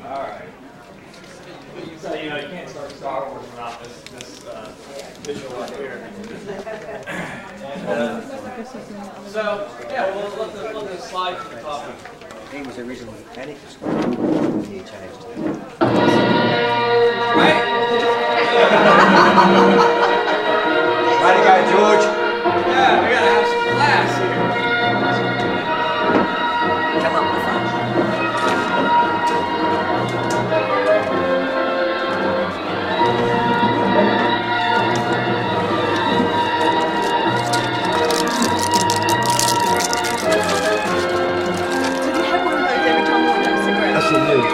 All right. So, you can't start Star Wars without this visual right here. And, so, yeah, well, let's slide to the topic. He was originally panic. He changed. Right? Way to go, George. Yeah, we gotta have some class here. Come up the front. That's your move.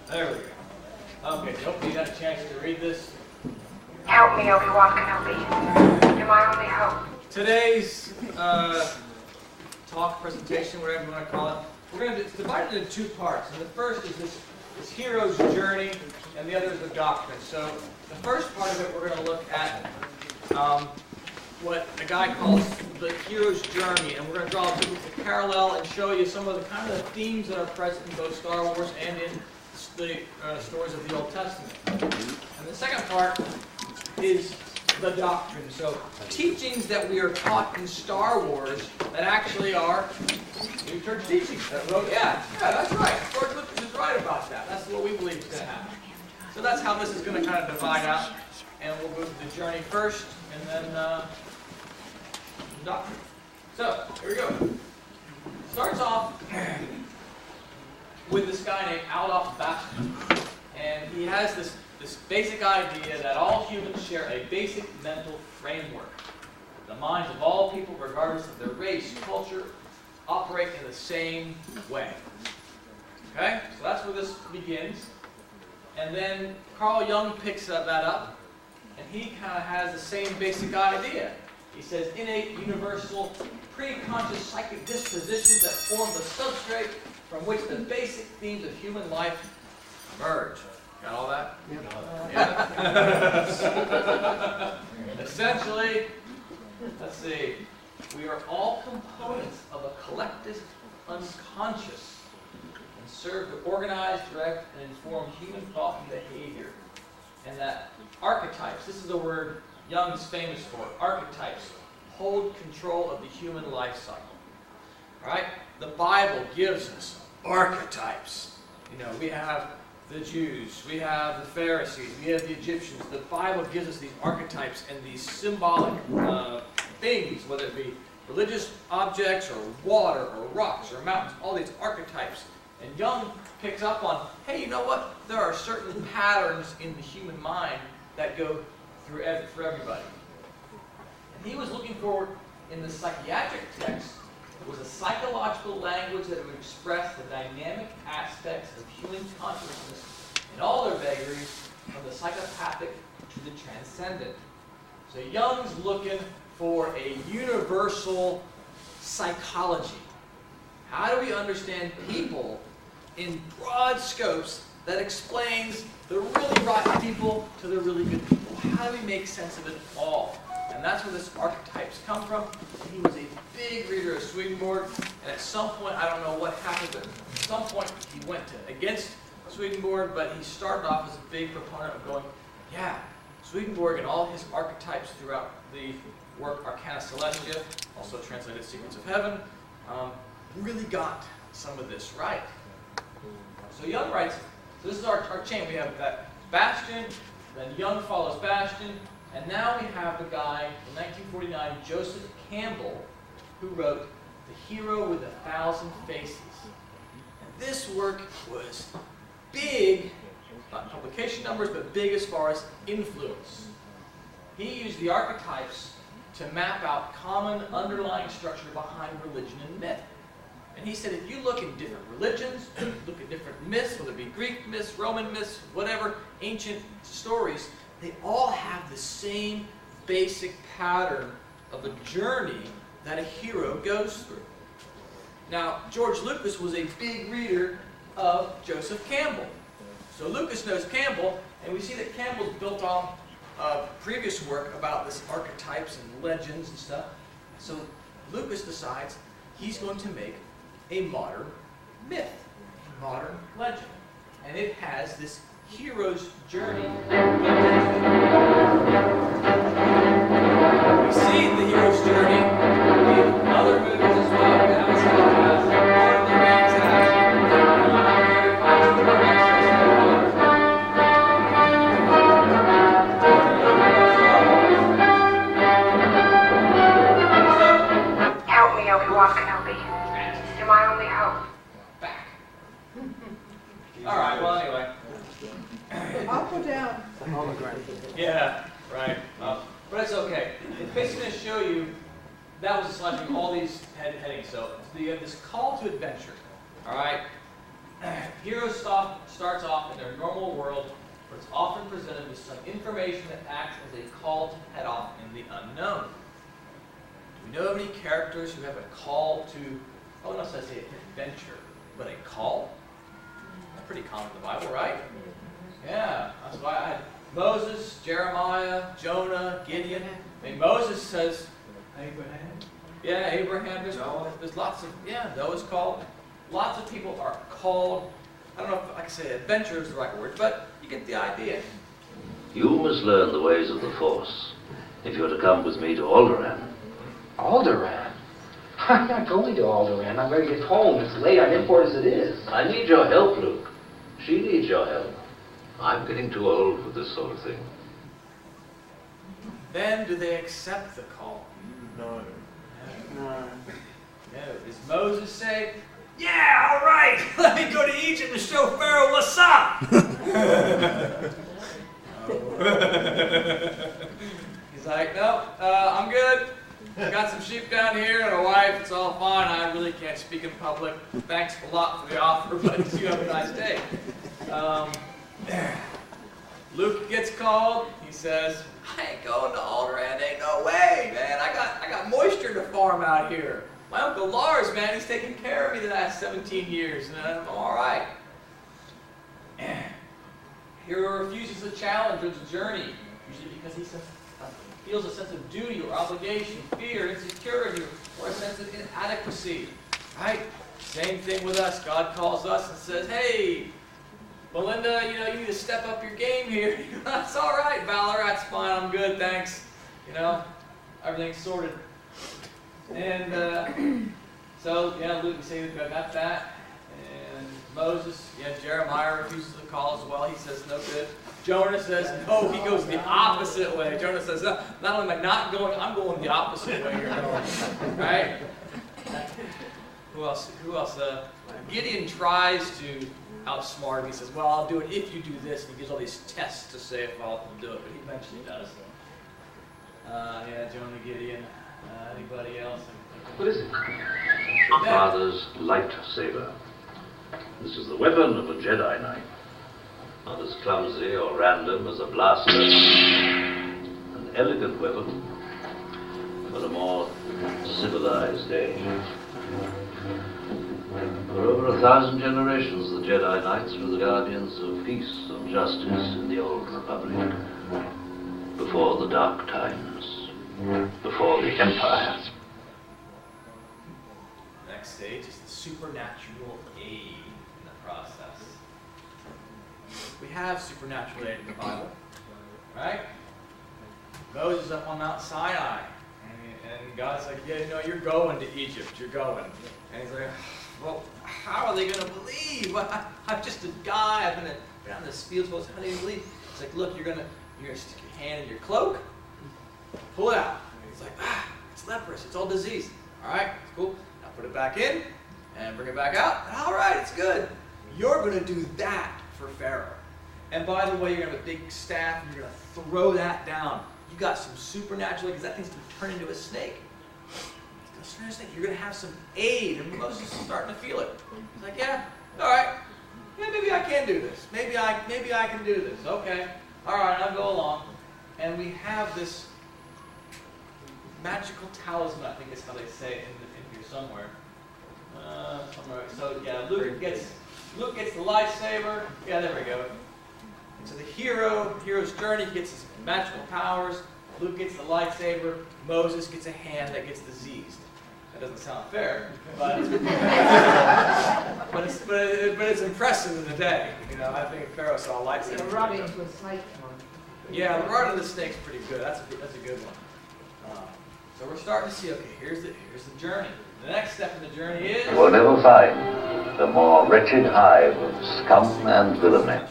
There we go. Okay, hopefully you got a chance to read this. Help me, Obi-Wan Kenobi. You're my only hope. Today's talk, presentation, whatever you want to call it, we're going to divide it into two parts. And the first is this hero's journey, and the other is the doctrine. So the first part of it, we're going to look at what a guy calls the hero's journey, and we're going to draw a biblical parallel and show you some of the kind of the themes that are present in both Star Wars and in the stories of the Old Testament. And the second part is the doctrine. So teachings that we are taught in Star Wars that actually are New Church teachings. Yeah, that's right. George Lucas is right about that. That's what we believe is going to happen. So that's how this is going to kind of divide out. And we'll go to the journey first, and then the doctrine. So, here we go. Starts off with this guy named Aldous Bastion. And he has this basic idea that all humans share a basic mental framework. The minds of all people, regardless of their race, culture, operate in the same way. Okay? So that's where this begins. And then Carl Jung picks that up, and he kind of has the same basic idea. He says, innate, universal, pre-conscious psychic dispositions that form the substrate from which the basic themes of human life emerge. Got all that? Yeah. Essentially, let's see, we are all components of a collective unconscious and serve to organize, direct, and inform human thought and behavior. And that archetypes, this is the word Jung's famous for, archetypes hold control of the human life cycle. Right? The Bible gives us archetypes. We have the Jews, we have the Pharisees, we have the Egyptians. The Bible gives us these archetypes and these symbolic things, whether it be religious objects or water or rocks or mountains, all these archetypes. And Jung picks up on, hey, you know what? There are certain patterns in the human mind that go through for everybody. And he was looking for, in the psychiatric text, was a psychological language that would express the dynamic aspects of human consciousness in all their vagaries, from the psychopathic to the transcendent. So Jung's looking for a universal psychology. How do we understand people in broad scopes that explains the really rotten people to the really good people? How do we make sense of it all? And that's where this archetypes come from. He was a big reader of Swedenborg, and at some point, I don't know what happened, but at some point he went against Swedenborg, but he started off as a big proponent of going, yeah, Swedenborg and all his archetypes throughout the work Arcana Celestia, also translated Secrets of Heaven, really got some of this right. So Jung writes, so this is our chain. We have that Bastion, then Jung follows Bastion, and now we have the guy in 1949, Joseph Campbell, who wrote The Hero with 1,000 Faces. And this work was big, not publication numbers, but big as far as influence. He used the archetypes to map out common underlying structure behind religion and myth. And he said if you look in different religions, look at different myths, whether it be Greek myths, Roman myths, whatever, ancient stories, they all have the same basic pattern of a journey that a hero goes through. Now, George Lucas was a big reader of Joseph Campbell. So Lucas knows Campbell, and we see that Campbell's built on previous work about this archetypes and legends and stuff. So Lucas decides he's going to make a modern myth, a modern legend. And it has this hero's journey. We see the hero's journey in other movies as well. We haven't seen it as Lord of the Rings has. Help me, Obi-Wan Kenobi. You're my only hope. Back. All right. Well, anyway. Up or down? Yeah. Right. But it's okay. It's basically going to show you that was a selection of all these headings. So you have this call to adventure. All right. Heroes starts off in their normal world, but it's often presented with some information that acts as a call to head off in the unknown. Do we know of any characters who have a call to, I wouldn't necessarily say adventure, but a call? That's pretty common in the Bible, right? Yeah, that's why I had Moses, Jeremiah, Jonah, Gideon. I mean, Moses says, Abraham. yeah, Abraham, there's lots of, yeah, Noah's called. Lots of people are called. I don't know if I can say adventure is the right word, but you get the idea. You must learn the ways of the Force if you're to come with me to Alderaan. Alderaan? I'm not going to Alderaan. I'm going to get home. It's late. I'm in for it as it is. I need your help, Luke. She needs your help. I'm getting too old for this sort of thing. Then do they accept the call? No. No. Does Moses say, yeah, all right, let me go to Egypt and show Pharaoh what's up? He's like, no, I'm good. I got some sheep down here and a wife. It's all fine. I really can't speak in public. Thanks a lot for the offer, but you have a nice day. Luke gets called. He says, I ain't going to Alderaan. Ain't no way, man. I got moisture to farm out here. My Uncle Lars, man, he's taken care of me the last 17 years, and I'm all right. Hero refuses the challenge or the journey, usually because he feels a sense of duty or obligation, fear, insecurity, or a sense of inadequacy. Right? Same thing with us. God calls us and says, hey, Melinda, you need to step up your game here. That's all right, Valor, that's fine, I'm good, thanks. Everything's sorted. And so, yeah, Luke, we say we got that. And Moses, yeah, Jeremiah refuses the call as well. He says, no good. Jonah says, no, he goes the opposite way. Jonah says, no, not only am I not going, I'm going the opposite way you're going. Right? Who else? Gideon tries to outsmart him. He says, well, I'll do it if you do this. And he gives all these tests to say if I'll do it, but he eventually does. Yeah, Jonah, Gideon. Anybody else? What is it? Father's lightsaber. This is the weapon of a Jedi Knight. Not as clumsy or random as a blaster. An elegant weapon for a more civilized age. For over 1,000 generations, the Jedi Knights were the guardians of peace and justice in the Old Republic. Before the dark times. Before the Empire. Next stage is the supernatural aid in the process. We have supernatural aid in the Bible, right? Moses up on Mount Sinai, and God's like, yeah, you're going to Egypt, you're going. And he's like, well, how are they going to believe? I'm just a guy, I've been out in this field, how do they believe? It's like, look, you're gonna stick your hand in your cloak, pull it out. He's like, it's leprous, it's all disease. All right, it's cool. Now put it back in, and bring it back out. All right, it's good. You're going to do that for Pharaoh. And by the way, you're going to have a big staff, and you're going to throw that down. You got some supernatural, because that thing's going to turn into a snake. You're going to have some aid. And Moses is starting to feel it. He's like, yeah, all right. Yeah, maybe I can do this. Maybe I can do this. Okay. All right, I'll go along. And we have this magical talisman, I think is how they say it in here somewhere. So yeah, Luke gets the lightsaber. Yeah, there we go. So the hero's journey gets his magical powers. Luke gets the lightsaber. Moses gets a hand that gets diseased. That doesn't sound fair, but but it's impressive in the day. You know, I think Pharaoh saw a lightsaber. The rod into a snake. Yeah, the rod of the snake's pretty good. That's a good one. So we're starting to see. Okay, here's the journey. The next step in the journey is. You will never find the more wretched hive of scum and villainy.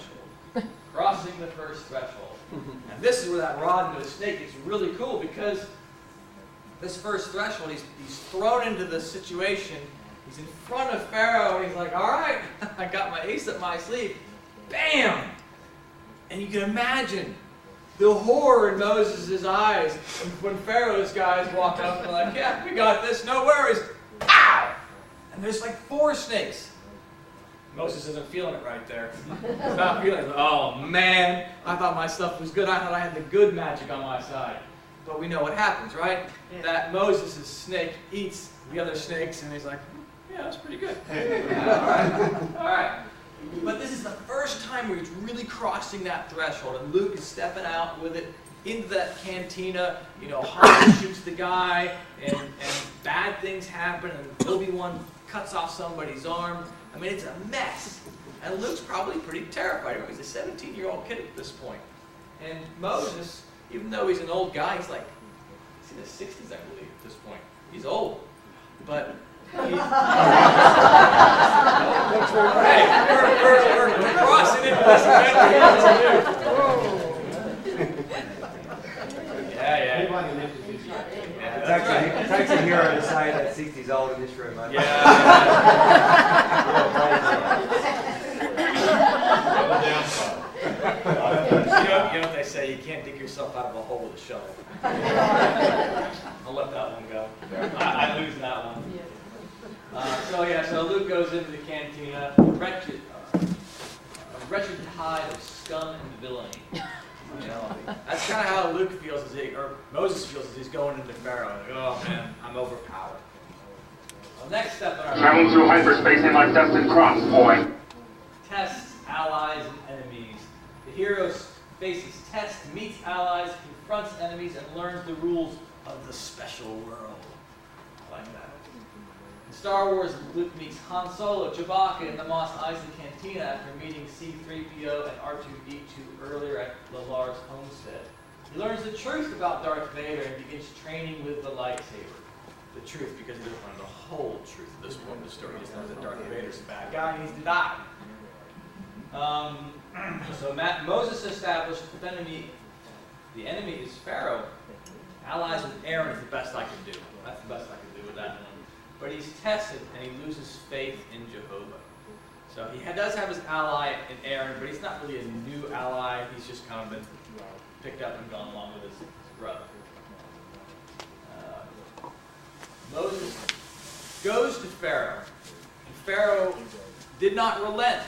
Crossing the first threshold. And this is where that rod into the snake is really cool, because this first threshold, he's thrown into the situation. He's in front of Pharaoh, and he's like, all right, I got my ace up my sleeve. Bam! And you can imagine the horror in Moses' eyes when Pharaoh's guys walk up and they're like, yeah, we got this, no worries. Pow! And there's like 4 snakes. Moses isn't feeling it right there. He's not feeling it. Oh man, I thought my stuff was good. I thought I had the good magic on my side. But we know what happens, right? Yeah. That Moses' snake eats the other snakes, and he's like, yeah, that's pretty good. All right. But this is the first time where he's really crossing that threshold, and Luke is stepping out with it into that cantina. You know, Han shoots the guy, and bad things happen, and Obi-Wan cuts off somebody's arm. I mean, it's a mess. And Luke's probably pretty terrified. He's a 17-year-old kid at this point. And Moses, even though he's an old guy, he's in his 60s, I believe, at this point. He's old. But hey, we're crossing into this adventure. Yeah. It's actually a hero to say that 60's old in this room, mate. Yeah. You know what they say, you can't dig yourself out of a hole with a shovel. I'll let that one go. I lose that one. So Luke goes into the cantina, a wretched tide of scum and villainy. You know, that's kind of how Luke feels or Moses feels as he's going into Pharaoh. Like, oh man, I'm overpowered. Well, next step in our travel through hyperspace in my destined cross, boy. Tests, allies, and enemies. The hero faces tests, meets allies, confronts enemies, and learns the rules of the special world. I like that. In Star Wars, Luke meets Han Solo, Chewbacca, in the Mos Eisley Cantina after meeting C-3PO and R2-D2 earlier at Lalar's homestead. He learns the truth about Darth Vader and begins training with the lightsaber. The truth, because he doesn't learn the whole truth at this point in the story. He just knows that Darth Vader's a bad guy and needs to die. Moses established the enemy is Pharaoh. Allies with Aaron is the best I can do. That's the best I can do with that one. But he's tested and he loses faith in Jehovah. So he does have his ally in Aaron, but he's not really a new ally. He's just kind of been picked up and gone along with his brother. Moses goes to Pharaoh, and Pharaoh did not relent.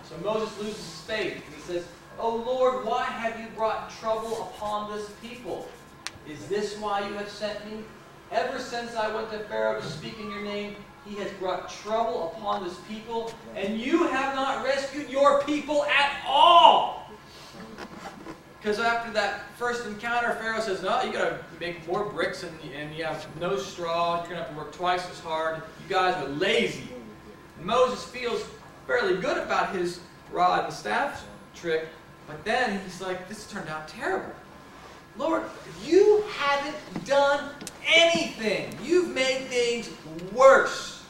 So Moses loses his faith, and he says, "O Lord, why have you brought trouble upon this people? Is this why you have sent me? Ever since I went to Pharaoh to speak in your name, he has brought trouble upon this people, and you have not rescued your people at all." Because after that first encounter, Pharaoh says, "No, you got to make more bricks, and you have no straw. You're going to have to work twice as hard. You guys are lazy." And Moses feels fairly good about his rod and staff trick, but then he's like, "This turned out terrible. Lord, you haven't done anything. You've made things worse."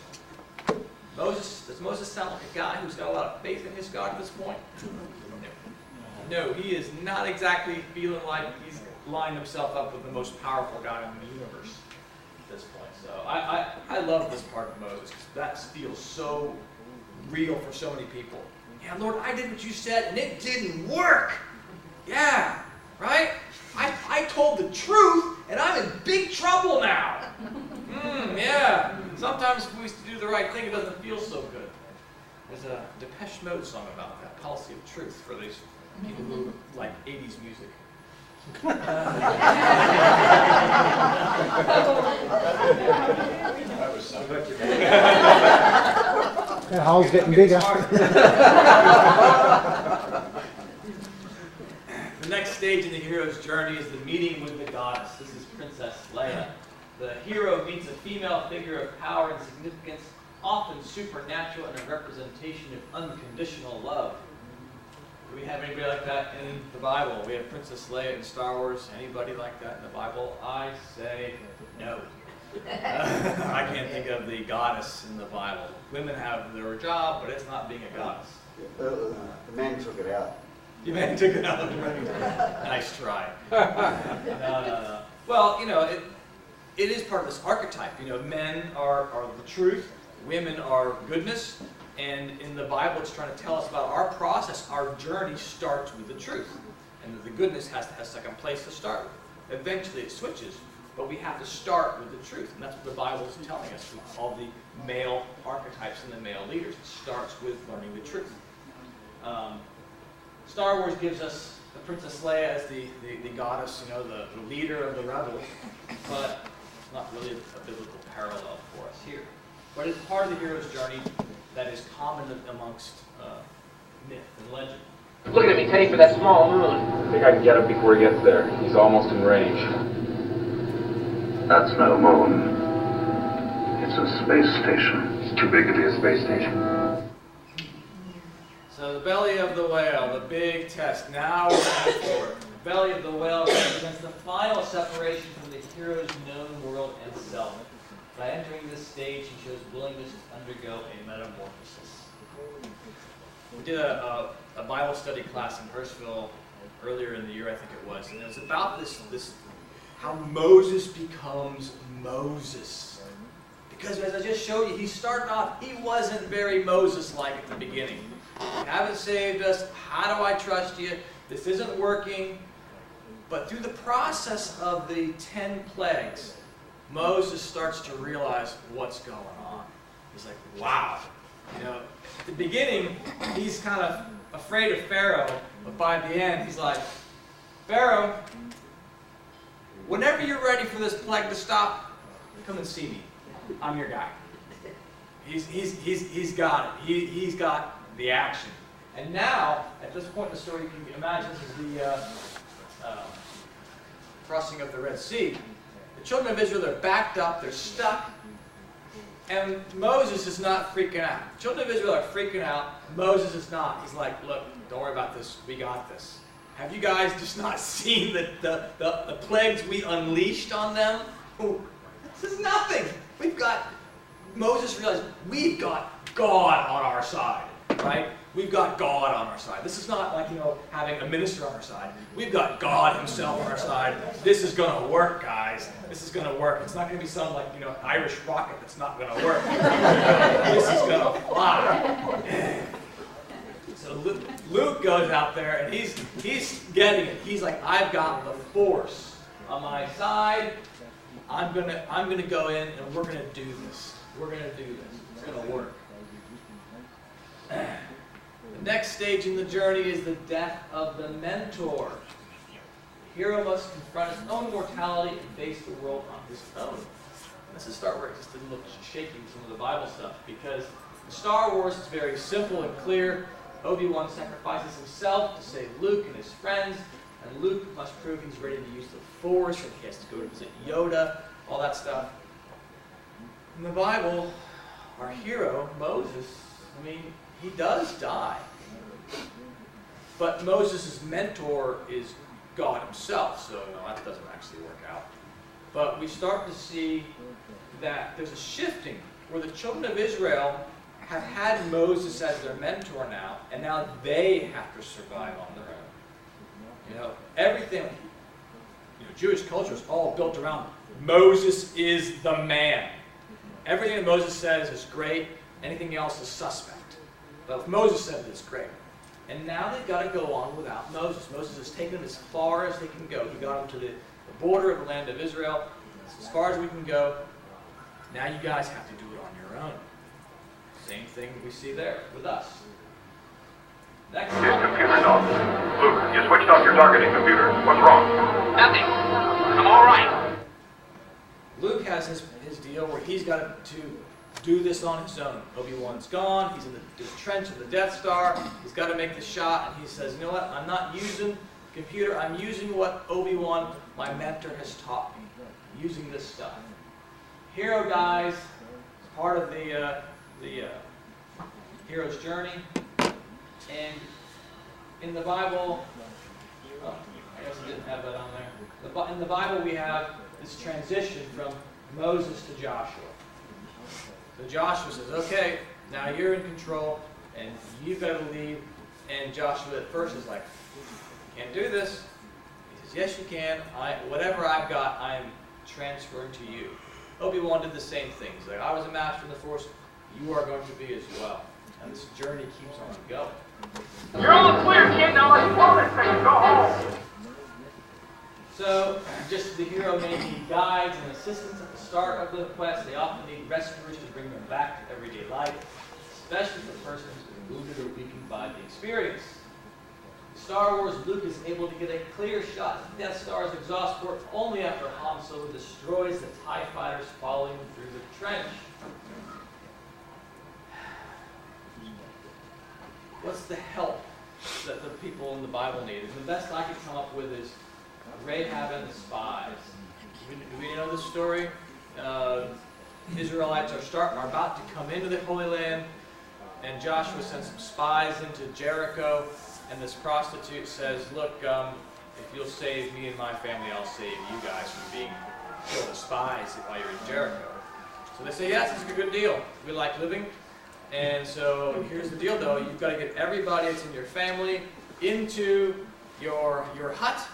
Does Moses sound like a guy who's got a lot of faith in his God at this point? No, he is not exactly feeling like he's lined himself up with the most powerful guy in the universe at this point. So I love this part of Moses, because that feels so real for so many people. Yeah, Lord, I did what you said, and it didn't work. Yeah, right? I told the truth, and I'm in big trouble now. Yeah. Sometimes if we used to do the right thing, it doesn't feel so good. There's a Depeche Mode song about that, Policy of Truth, for these people who like 80s music. That was heroes. That hall's getting bigger. The next stage in the hero's journey is the meeting with the goddess. This is Princess Leia. The hero meets a female figure of power and significance, often supernatural and a representation of unconditional love. Do we have anybody like that in the Bible? We have Princess Leia in Star Wars. Anybody like that in the Bible? I say no. I can't think of the goddess in the Bible. Women have their job, but it's not being a goddess. The men took it out. You men took it out. Nice try. No. Well, you know, it is part of this archetype. You know, men are the truth, women are goodness, and in the Bible it's trying to tell us about our process. Our journey starts with the truth, and the goodness has second place to start with. Eventually it switches, but we have to start with the truth, and that's what the Bible is telling us with all the male archetypes and the male leaders. It starts with learning the truth. Star Wars gives us the Princess Leia as the goddess, you know, the leader of the rebels, but it's not really a biblical parallel for us here. But it's part of the hero's journey that is common amongst myth and legend. Looking at me, Teddy, for that small moon. I think I can get him before he gets there. He's almost in range. That's no moon. It's a space station. It's too big to be a space station. So the belly of the whale, the big test. Now we're moving forward. The belly of the whale represents the final separation from the hero's known world and self. By entering this stage, he shows willingness to undergo a metamorphosis. We did a Bible study class in Hurstville earlier in the year, I think it was, and it was about this how Moses becomes Moses. Because as I just showed you, he started off, he wasn't very Moses-like at the beginning. You haven't saved us. How do I trust you? This isn't working. But through the process of the 10 plagues, Moses starts to realize what's going on. He's like, wow. You know, at the beginning, he's kind of afraid of Pharaoh, but by the end, he's like, Pharaoh, whenever you're ready for this plague to stop, come and see me. I'm your guy. He's got it. He's got the action. And now, at this point in the story, you can imagine this is the crossing of the Red Sea. The children of Israel, they're backed up, they're stuck, and Moses is not freaking out. The children of Israel are freaking out. Moses is not. He's like, look, don't worry about this. We got this. Have you guys just not seen the plagues we unleashed on them? This is nothing. Moses realized we've got God on our side, right? We've got God on our side. This is not like, you know, having a minister on our side. We've got God himself on our side. This is going to work, guys. This is going to work. It's not going to be some, like, you know, Irish rocket that's not going to work. This is going to fly. So Luke goes out there, and he's getting it. He's like, I've got the force on my side. I'm gonna go in, and we're going to do this. We're going to do this. It's going to work. The next stage in the journey is the death of the mentor. The hero must confront his own mortality and face the world on his own. Let's just start where it just didn't look shaky with some of the Bible stuff, because in Star Wars it's very simple and clear. Obi-Wan sacrifices himself to save Luke and his friends, and Luke must prove he's ready to use the Force, and he has to go to visit Yoda, all that stuff. In the Bible, our hero, Moses, I mean, he does die. But Moses' mentor is God himself, so no, that doesn't actually work out. But we start to see that there's a shifting where the children of Israel have had Moses as their mentor now, and now they have to survive on their own. You know, everything, you know, Jewish culture is all built around Moses is the man. Everything that Moses says is great, anything else is suspect. But if Moses said it, it's great. And now they've got to go on without Moses. Moses has taken them as far as they can go. He got them to the border of the land of Israel. It's as far as we can go. Now you guys have to do it on your own. Same thing we see there with us. Next. His computer's off. Luke, you switched off your targeting computer. What's wrong? Nothing. I'm all right. Luke has his deal where he's got to do this on his own. Obi-Wan's gone. He's in the trench of the Death Star. He's got to make the shot, and he says, you know what? I'm not using computer. I'm using what Obi-Wan, my mentor, has taught me. Using this stuff. Hero dies. It's part of the hero's journey. And in the Bible, oh, I guess I didn't have that on there. In the Bible, we have this transition from Moses to Joshua. So Joshua says, okay, now you're in control, and you've got to lead. And Joshua at first is like, can't do this. He says, yes, you can. Whatever I've got, I'm transferring to you. Obi-Wan did the same thing. He's like, I was a master in the Force. You are going to be as well. And this journey keeps on going. You're all clear, kid. Now let's blow this thing and go home. So, just the hero may need guides and assistants at the start of the quest. They often need rescuers to bring them back to everyday life, especially for persons who are wounded or weakened by the experience. In Star Wars, Luke is able to get a clear shot at the Death Star's exhaust port only after Han Solo destroys the TIE fighters following through the trench. What's the help that the people in the Bible need? And the best I could come up with is Rahab and the spies. Do we know this story? Israelites are about to come into the Holy Land, and Joshua sends some spies into Jericho, and this prostitute says, look, if you'll save me and my family, I'll save you guys from being killed as spies while you're in Jericho. So they say, yes, it's a good deal. We like living. And so here's the deal, though. You've got to get everybody that's in your family into your hut.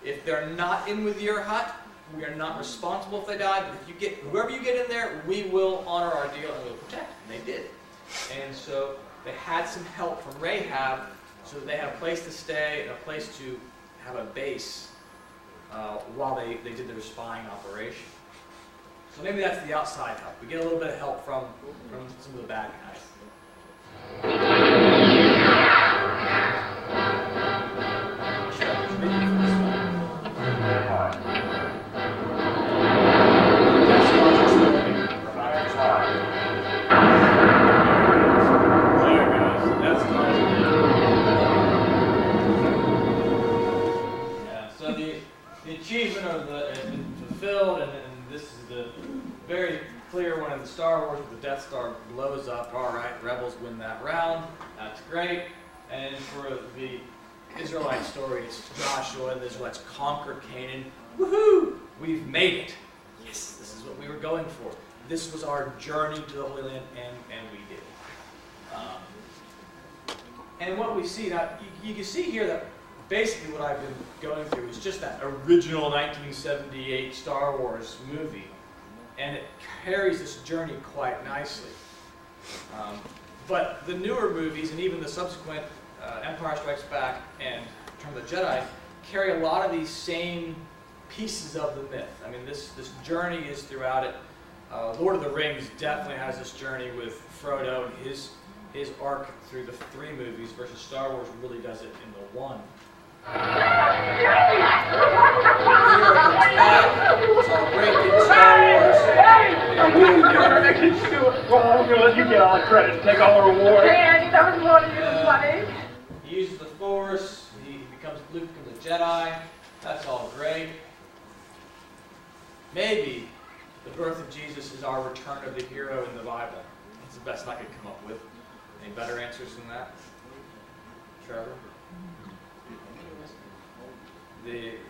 If they're not in with your hut, we are not responsible if they die. But if you get whoever you get in there, we will honor our deal and we'll protect. And they did. And so they had some help from Rahab, so that they had a place to stay and a place to have a base while they did their spying operation. So maybe that's the outside help. We get a little bit of help from some of the bad guys. So the achievement has been fulfilled, and this is the very clear one in the Star Wars where the Death Star blows up. All right, rebels win that round. That's great. And for the Israelite story, it's Joshua and the Israelites conquer Canaan. Woohoo! We've made it. Yes, this is what we were going for. This was our journey to the Holy Land, and we did it. And what we see now, you can see here that basically what I've been going through is just that original 1978 Star Wars movie. And it carries this journey quite nicely. But the newer movies, and even the subsequent Empire Strikes Back and Return of the Jedi, carry a lot of these same pieces of the myth. I mean, this journey is throughout it. Lord of the Rings definitely has this journey with Frodo and his arc through the 3 movies, versus Star Wars really does it in the 1. It's all great in Star Wars. I'm gonna let you get all the credit and take all the reward. That was more than funny. He uses the Force. He becomes Luke becomes a Jedi. That's all great. Maybe the birth of Jesus is our return of the hero in the Bible. That's the best I could come up with. Any better answers than that? Trevor?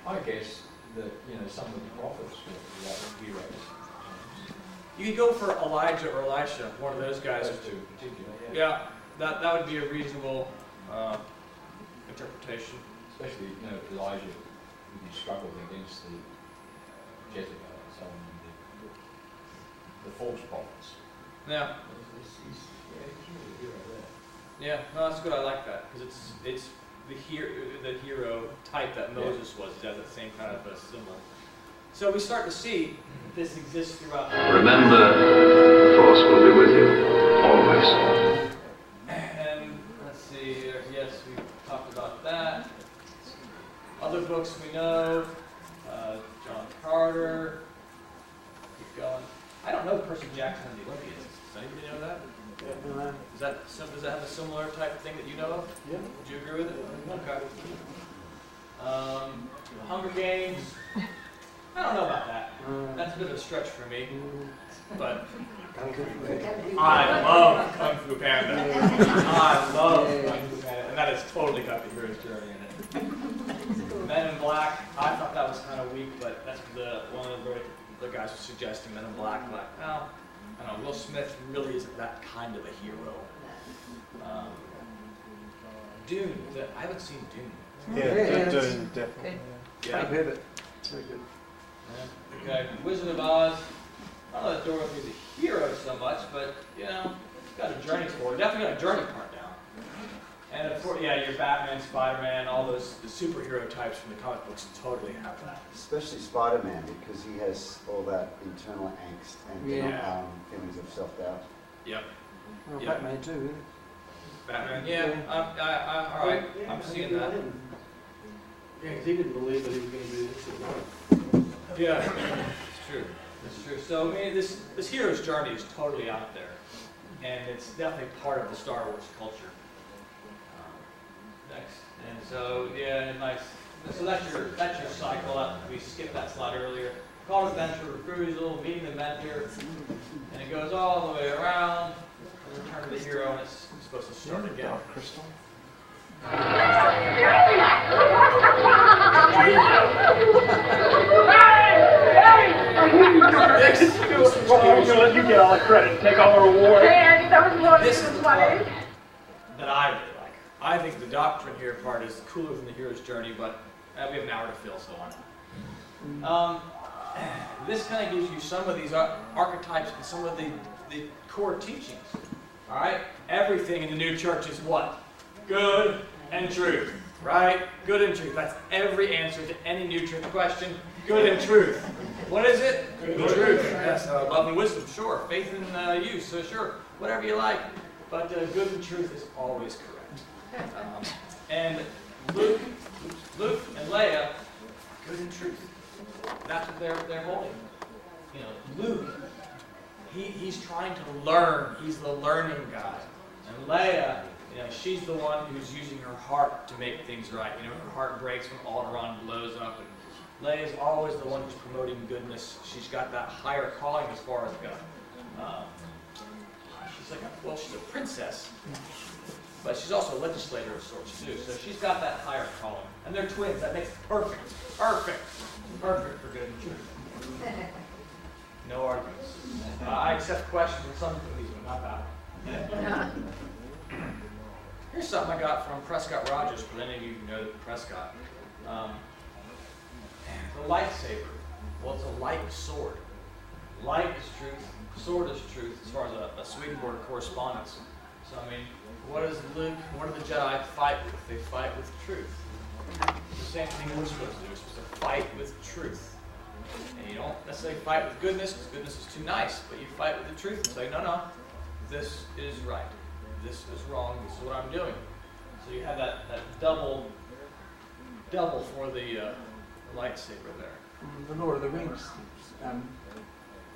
I guess that some of the prophets were heroes. You could go for Elijah or Elisha, one of those guys. Those two in particular, yeah. That would be a reasonable interpretation. Especially, Elijah, who struggled against the Jezebel and so on, the false prophets. Yeah. He's really a hero there. Yeah, no, that's good. I like that because it's the hero type that Moses was. He has that same kind of a symbol. So we start to see this exists throughout. Remember, the Force will be with you, always. And let's see here. Yes, we talked about that. Other books we know. John Carter. person Jack's on the Olympians. Does anybody know that? Yeah. Does that have a similar type of thing that you know of? Yeah. Would you agree with it? Okay. Hunger Games. I don't know about that. That's a bit of a stretch for me. But I love Kung Fu Panda. I love Kung Fu Panda. And that is totally got the hero's journey in it. Men in Black, I thought that was kind of weak, but that's one of the guys was suggesting Men in Black. I'm like, well, I don't know, Will Smith really isn't that kind of a hero. Dune, I haven't seen Dune. Yeah, Dune, definitely. Yeah. I've heard it. Very good. Yeah. Okay, Wizard of Oz. I don't know that Dorothy's a hero so much, but, you know, she's got a journey for her. Definitely got a journey part down. And of course, yeah, your Batman, Spider-Man, all the superhero types from the comic books totally have that. Especially Spider-Man, because he has all that internal angst and feelings of self-doubt. Yep. Well, Yep. Batman too, isn't it? Batman, yeah, all right, I'm seeing that. Yeah, because he didn't believe that he was going to do this. Yeah, it's true. It's true. So, I mean, this hero's journey is totally out there, and it's definitely part of the Star Wars culture. Next, and so yeah, nice. So that's your cycle. We skipped that slide earlier. Call adventure, recruit, a little meeting the mentor, and it goes all the way around. Return to the hero, and it's supposed to start again. Crystal. I'm gonna let you get all the credit and take all the reward. This is the part that I really like. I think the doctrine here part is cooler than the hero's journey, but we have an hour to fill, so why not? This kind of gives you some of these archetypes and some of the core teachings. All right? Everything in the new church is what? Good and truth. Right? Good and truth. That's every answer to any new church question. Good and truth. What is it? Good and truth. Yes, love and wisdom, sure. Faith and use, so sure. Whatever you like. But good and truth is always correct. And Luke and Leia, good and truth. That's what they're holding. You know, Luke, he's trying to learn. He's the learning guy. And Leia, you know, she's the one who's using her heart to make things right. You know, her heart breaks when Alderaan blows up. And Leia's always the one who's promoting goodness. She's got that higher calling as far as God. She's a princess, but she's also a legislator of sorts too. So she's got that higher calling. And they're twins. That makes it perfect. Perfect for good and truth. No arguments. I accept questions on some of these, but not that. Here's something I got from Prescott Rogers, for any of you who know Prescott. The lightsaber. Well, it's a light sword. Light is truth. Sword is truth, as far as a Swedenborg correspondence. So, I mean, what do the Jedi fight with? They fight with truth. The same thing we're supposed to do. We're supposed to fight with truth. And you don't necessarily fight with goodness, because goodness is too nice, but you fight with the truth and say, no, this is right. This is wrong. This is what I'm doing. So you have that double for the lightsaber there. The Lord of the Rings.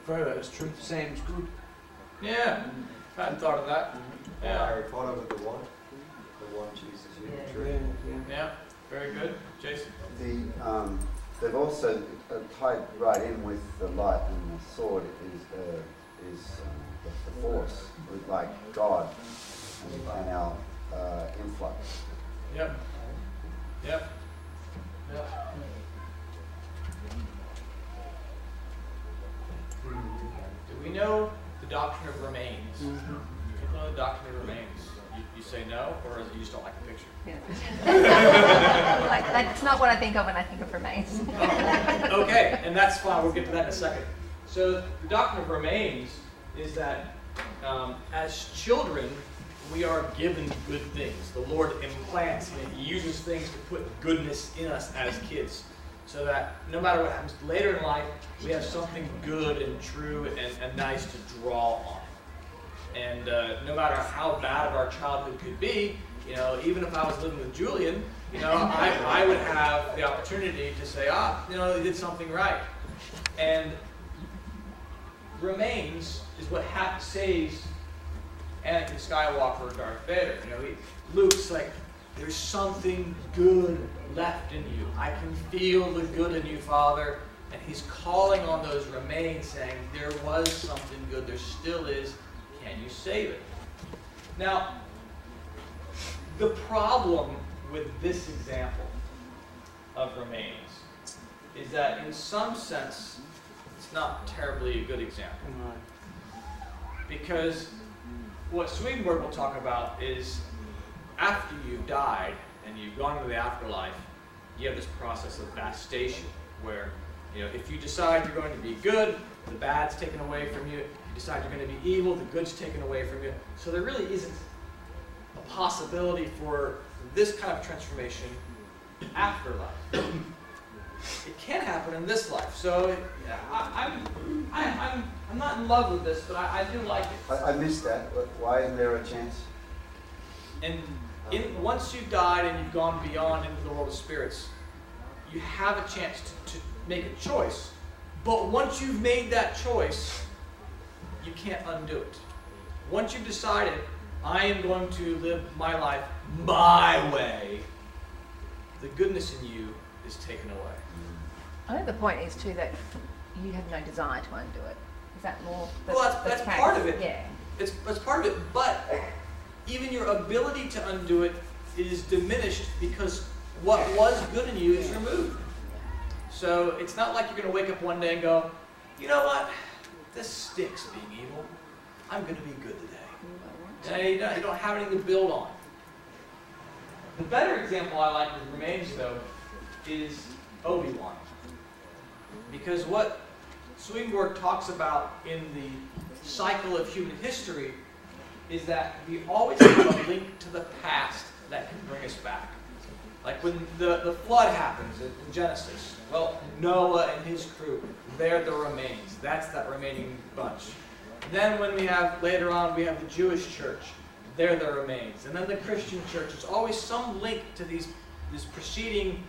Further, is truth the same as good? Yeah, I hadn't thought of that. Yeah. Harry Potter with the one chooses you the truth. Yeah, very good. Jason? They've also tied right in with the light and the sword is the force, with like God and our influx. Yep. Do we know the doctrine of remains? Do you know the doctrine of remains? You say no, or you just don't like the picture? That's not what I think of when I think of remains. Okay, and that's fine. We'll get to that in a second. So the doctrine of remains is that as children, we are given good things. The Lord implants and He uses things to put goodness in us as kids, so that no matter what happens later in life, we have something good and true and nice to draw on. And no matter how bad our childhood could be, you know, even if I was living with Julian, you know, I would have the opportunity to say, you know, they did something right. And remains is what saves Anakin Skywalker or Darth Vader. Luke's like, there's something good left in you. I can feel the good in you, Father. And he's calling on those remains, saying, there was something good, there still is, can you save it? Now, the problem with this example of remains is that in some sense, it's not terribly a good example. Because what Swedenborg will talk about is after you've died and you've gone into the afterlife, you have this process of vastation where, if you decide you're going to be good, the bad's taken away from you. If you decide you're going to be evil, the good's taken away from you. So there really isn't a possibility for this kind of transformation after life. It can happen in this life. So I'm not in love with this, but I do like it. I missed that. Why isn't there a chance? And once you've died and you've gone beyond into the world of spirits, you have a chance to make a choice. But once you've made that choice, you can't undo it. Once you've decided, I am going to live my life my way, the goodness in you is taken away. I think the point is too that you have no desire to undo it. Is that more? Well, that's part of it. Yeah. That's part of it. But even your ability to undo it is diminished because what was good in you is removed. So it's not like you're going to wake up one day and go, you know what? This stinks being evil. I'm going to be good today. You don't have anything to build on. The better example I like with remains, though, is Obi-Wan. Because what Swedenborg talks about in the cycle of human history is that we always have a link to the past that can bring us back. Like when the flood happens in Genesis, well, Noah and his crew, they're the remains. That's that remaining bunch. Then when later on, we have the Jewish church, they're the remains. And then the Christian church, there's always some link to these preceding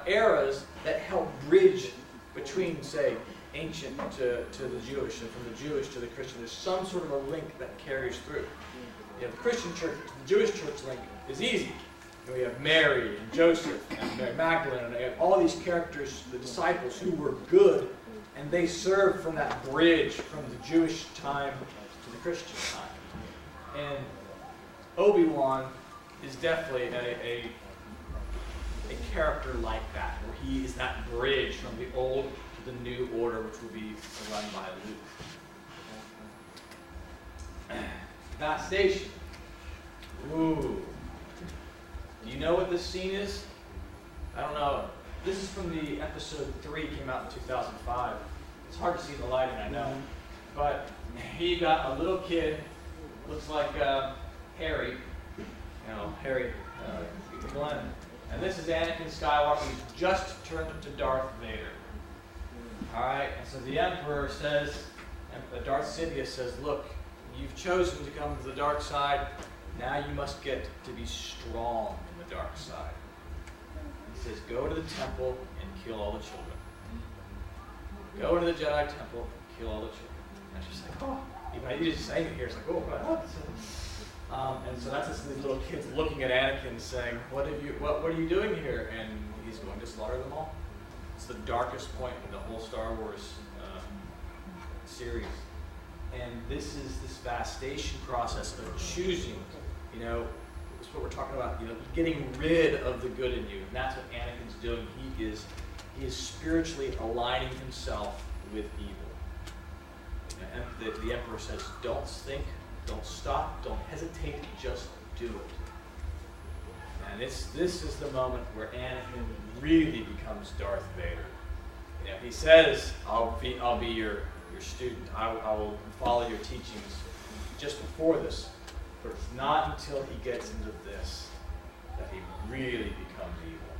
eras that help bridge between, say, ancient to the Jewish, and from the Jewish to the Christian. There's some sort of a link that carries through. The Christian church to the Jewish church link is easy. We have Mary and Joseph and Mary Magdalene and all these characters, the disciples who were good, and they served from that bridge from the Jewish time to the Christian time. And Obi-Wan is definitely a character like that, where he is that bridge from the old to the new order, which will be run by Luke. Vastation. Ooh. Do you know what this scene is? I don't know. This is from the episode 3, came out in 2005. It's hard to see the lighting, I know. But he got a little kid, looks like Harry, Harry Glenn. And this is Anakin Skywalker, who's just turned into Darth Vader. Alright, and so the Emperor says, Darth Sidious says, look, you've chosen to come to the dark side, now you must get to be strong in the dark side. He says, go to the temple and kill all the children. Go to the Jedi temple and kill all the children. And she's like, oh, you just saying it here, it's like, oh, what? And so that's these little kids looking at Anakin saying, what are you doing here? And he's going to slaughter them all. It's the darkest point in the whole Star Wars series. And this is this vastation process of choosing, it's what we're talking about, getting rid of the good in you. And that's what Anakin's doing. He is spiritually aligning himself with evil. And the Emperor says, don't think, don't stop, don't hesitate, just do it. And this is the moment where Anakin really becomes Darth Vader. He says, I'll be your student. I will follow your teachings just before this. But it's not until he gets into this that he really becomes evil.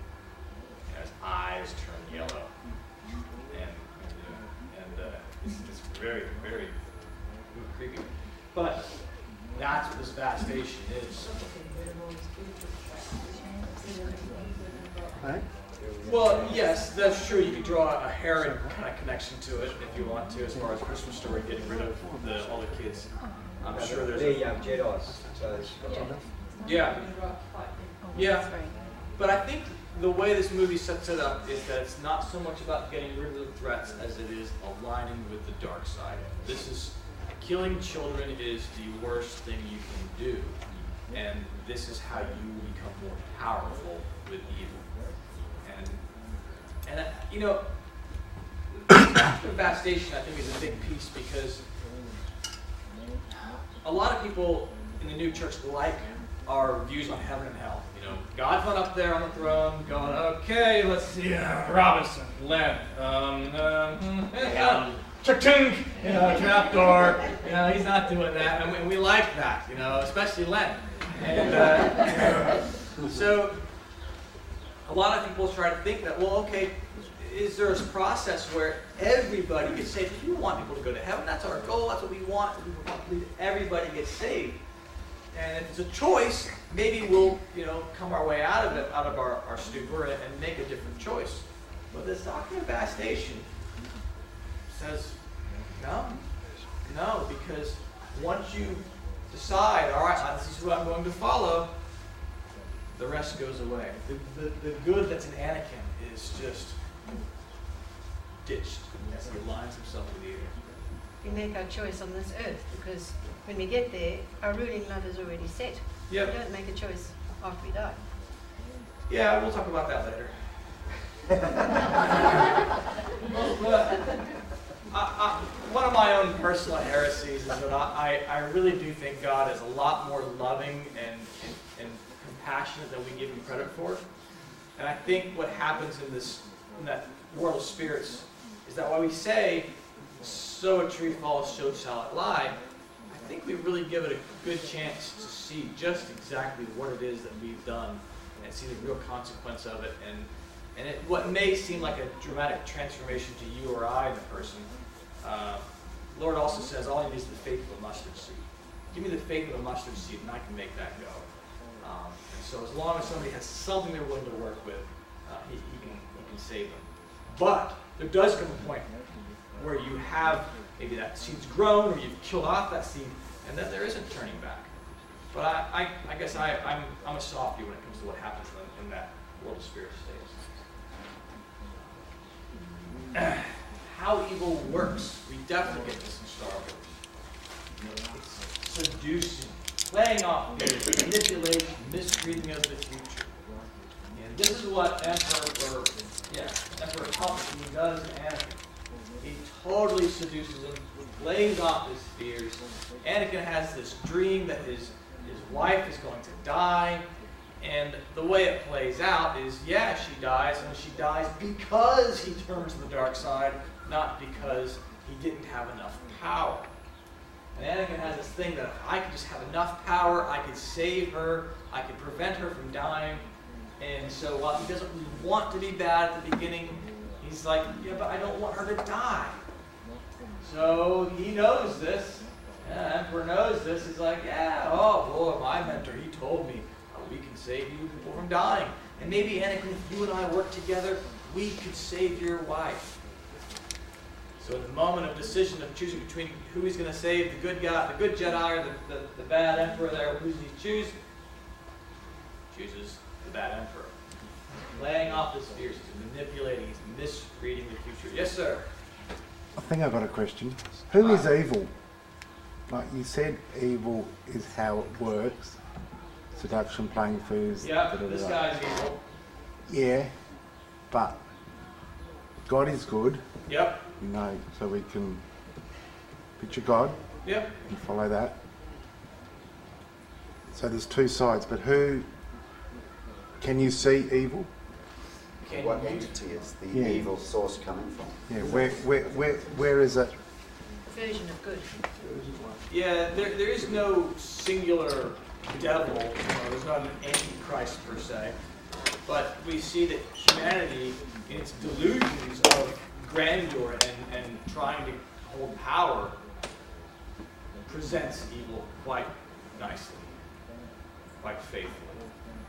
His eyes turn yellow. And it's very, very creepy. But that's what this vastation is. Right? Well, yes, that's true. You could draw a Herod kind of connection to it if you want to, as far as Christmas story, getting rid of all the kids. I'm sure there's. They're young Jedis, so it's Yeah. Yeah. But I think the way this movie sets it up is that it's not so much about getting rid of the threats as it is aligning with the dark side. This is killing children is the worst thing you can do, and this is how you become more powerful with evil. And you know, devastation I think is a big piece because a lot of people in the new church like our views on heaven and hell. You know, God's not up there on the throne going, okay, let's see, Robinson, Len, cha-ching, trapdoor, he's not doing that, and we like that, especially Len. And so a lot of people try to think that, well, okay, is there a process where everybody gets saved? If you want people to go to heaven, that's our goal, that's what we want. We want everybody gets saved. And if it's a choice, maybe we'll, come our way out of it, out of our stupor, and make a different choice. But this doctrine of devastation says, no, because once you decide, all right, this is who I'm going to follow, the rest goes away. The good that's in Anakin is just ditched as he aligns himself with evil. We make our choice on this earth because when we get there, our ruling lot is already set. Yep. We don't make a choice after we die. Yeah, we'll talk about that later. One of my own personal heresies is that I really do think God is a lot more loving and compassionate than we give him credit for. And I think what happens in that world of spirits is that while we say, sow a tree falls, so shall it lie, I think we really give it a good chance to see just exactly what it is that we've done and see the real consequence of it. And what may seem like a dramatic transformation to you or I, the person, Lord also says, all you need is the faith of a mustard seed. Give me the faith of a mustard seed, and I can make that go. And so as long as somebody has something they're willing to work with, he can save them. But there does come a point where you have, maybe that seed's grown, or you've killed off that seed, and then there isn't turning back. But I guess I'm a softie when it comes to what happens in that world of spirit states. How evil works, we definitely get this in Star Wars. It's seducing, playing off fear, manipulation, misreading of the future. And this is what Emperor Palpatine does to Anakin. He totally seduces him, plays off his fears. Anakin has this dream that his wife is going to die, and the way it plays out is, yeah, she dies, and she dies because he turns to the dark side, not because he didn't have enough power. And Anakin has this thing that if I could just have enough power, I could save her, I could prevent her from dying. And so while he doesn't want to be bad at the beginning, he's like, yeah, but I don't want her to die. So he knows this. Emperor knows this. He's like, yeah, oh boy, my mentor, he told me we can save you people from dying. And maybe, Anakin, if you and I work together, we could save your wife. So in the moment of decision of choosing between who he's going to save, the good guy, the good Jedi, or the bad Emperor there, who does he choose? Chooses the bad Emperor. Playing off his fears, he's manipulating, he's misreading the future. Yes, sir? I think I've got a question. Who is evil? Like you said, evil is how it works. Seduction, playing foods. Yeah, this guy's evil. Yeah, but God is good. Yep. So we can picture God. Yep. And follow that. So there's two sides, but who can you see evil? What entity is the evil source coming from? Yeah, where is it? Version of good. Yeah, there is no singular devil. There's not an antichrist per se. But we see that humanity, in its delusions of grandeur and trying to hold power, presents evil quite nicely, quite faithfully.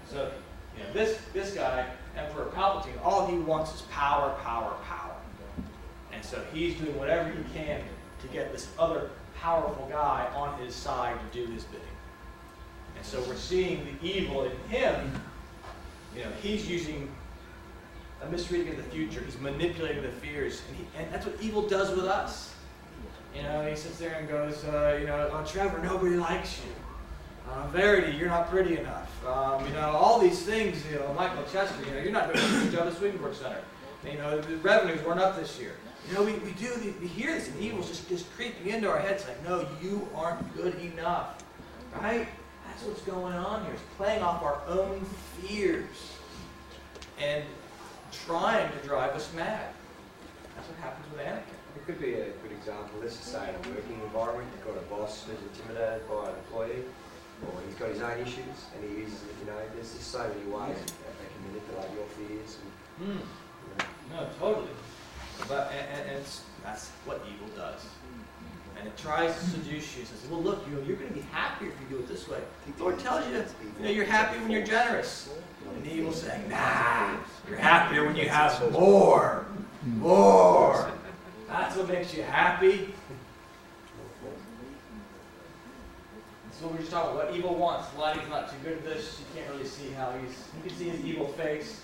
So You know, this guy, Emperor Palpatine, all he wants is power, power, power. And so he's doing whatever he can to get this other powerful guy on his side to do his bidding. And so we're seeing the evil in him. You know, he's using a misreading of the future. He's manipulating the fears, and that's what evil does with us. You know, he sits there and goes, you know, oh, Trevor, nobody likes you. Verity, you're not pretty enough. You know, all these things, you know, Michael Chester, you know, you're not doing a good job at Swedenborg Center. You know, the revenues weren't up this year. You know, we hear this, and evil's just creeping into our heads like, no, you aren't good enough. Right? That's what's going on here. It's playing off our own fears and trying to drive us mad. That's what happens with Anakin. It could be a good example. Let's just say in a working environment, you've got a boss who's intimidated by an employee, or he's got his own issues, and he uses, you know, there's just so many ways that they can manipulate your fears. And, you know. No, totally. But and that's what evil does. And it tries to seduce you. It says, well, look, you're going to be happier if you do it this way. The Lord tells you, you know, you're happy when you're generous. And the evil's saying, nah, you're happier when you have more. More. That's what makes you happy. So we're just talking about what evil wants. Lighting's not too good at this. You can't really see how you can see his evil face.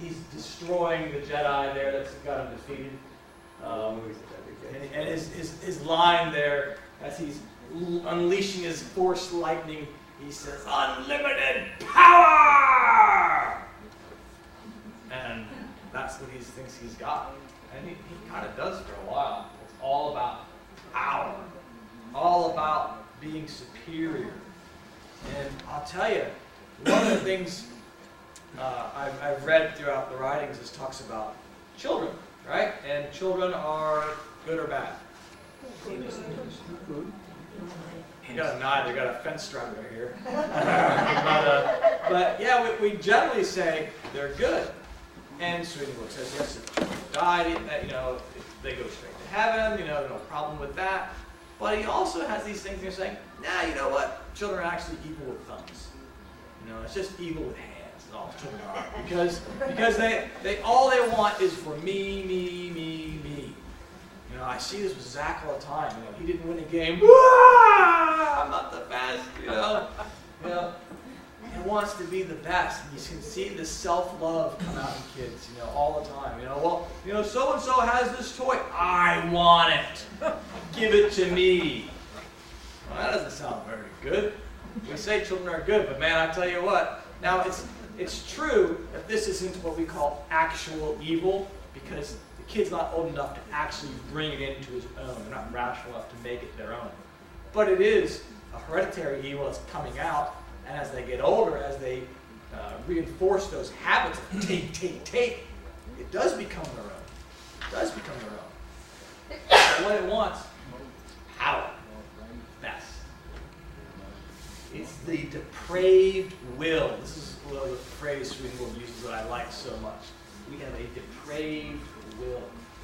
He's destroying the Jedi there that's got him defeated. And his line there, as he's unleashing his Force lightning, he says, unlimited power! And that's what he thinks he's got. And he kind of does for a while. It's all about power. All about being superior. And I'll tell you, one of the things I've read throughout the writings is talks about children, right? And children are good or bad. You got a nod, they got a fence striker here. but yeah, we generally say they're good. And Swedenborg says, yes, if children died, you know, they go straight to heaven, you know, there's no problem with that. But he also has these things, and you're saying, nah, you know what? Children are actually evil with thumbs. You know, it's just evil with hands. All children are, because they all they want is for me. You know, I see this with Zach all the time. You know, he didn't win a game. I'm not the best. You know, he wants to be the best. And you can see the self-love come out in kids. You know, all the time. You know, well, you know, so and so has this toy. I want it. Give it to me. Well, that doesn't sound very good. We say children are good, but man, I tell you what. Now it's true that this isn't what we call actual evil, because the kid's not old enough to actually bring it into his own. They're not rational enough to make it their own. But it is a hereditary evil that's coming out, and as they get older, as they reinforce those habits of take, it does become their own. It does become their own. But what it wants, power. Best. It's the depraved will. This is the phrase Swedenborg uses that I like so much. We have a depraved will.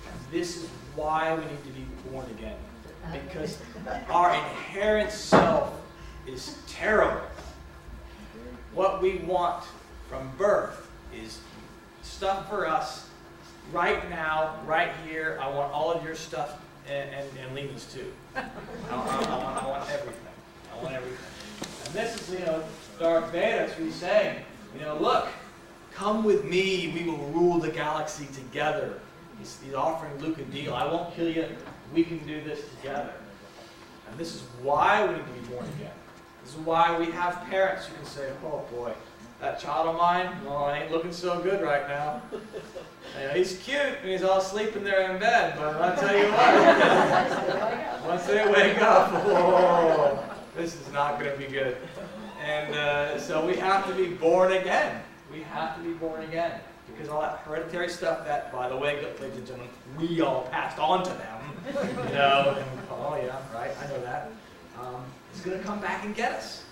And this is why we need to be born again. Because our inherent self is terrible. What we want from birth is stuff for us right now, right here. I want all of your stuff and Lena's too. I want everything. I want everything. And this is, you know, Darth Vader, he's saying, you know, look, come with me, we will rule the galaxy together. He's offering Luke a deal. I won't kill you, we can do this together. And this is why we need to be born again. This is why we have parents who can say, oh boy, that child of mine, well, ain't looking so good right now. You know, he's cute and he's all sleeping there in bed, but I'll tell you what, once they wake up, oh, this is not going to be good. And so we have to be born again. We have to be born again. Because all that hereditary stuff that, by the way, ladies and gentlemen, we all passed on to them, you know, and, oh yeah, right, I know that, it's going to come back and get us.